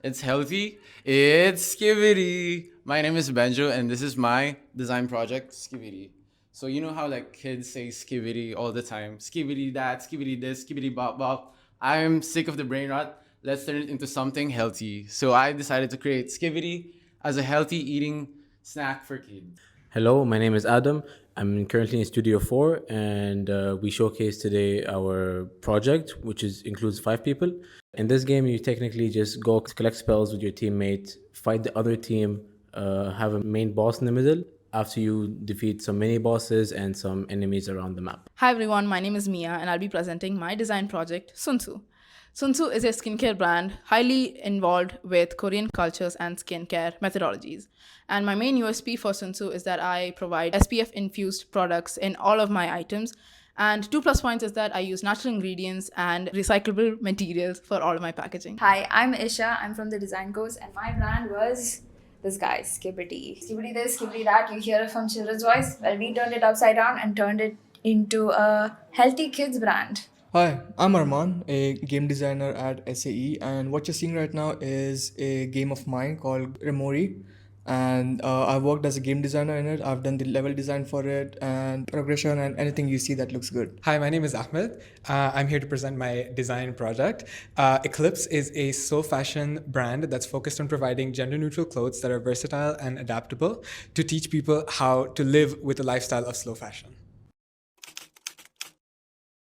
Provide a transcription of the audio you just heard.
It's healthy. It's skivity. My name is Benjo, and this is my design project, skivity. So you know how like kids say skivity all the time, skivity that, skivity this, skivity bop bop. I'm sick of the brain rot. Let's turn it into something healthy. So I decided to create skivity as a healthy eating snack for kids. Hello, my name is Adam. I'm currently in Studio 4, and we showcase today our project, which includes 5 people. In this game, you technically just go collect spells with your teammate, fight the other team, have a main boss in the middle after you defeat some mini bosses and some enemies around the map. Hi everyone, my name is Mia and I'll be presenting my design project, Sunsu. Sunsu is a skincare brand highly involved with Korean cultures and skincare methodologies. And my main USP for Sunsu is that I provide SPF infused products in all of my items. And two plus points is that I use natural ingredients and recyclable materials for all of my packaging. Hi, I'm Isha. I'm from the design course, and my brand was this guy, Skibbity. Skibbity this, Skibbity that. You hear it from children's voice. Well, we turned it upside down and turned it into a healthy kids brand. Hi, I'm Arman, a game designer at SAE, and what you're seeing right now is a game of mine called Remori. And I've worked as a game designer in it. I've done the level design for it and progression and anything you see that looks good. Hi, my name is Ahmed. I'm here to present my design project. Eclipse is a slow fashion brand that's focused on providing gender neutral clothes that are versatile and adaptable to teach people how to live with a lifestyle of slow fashion.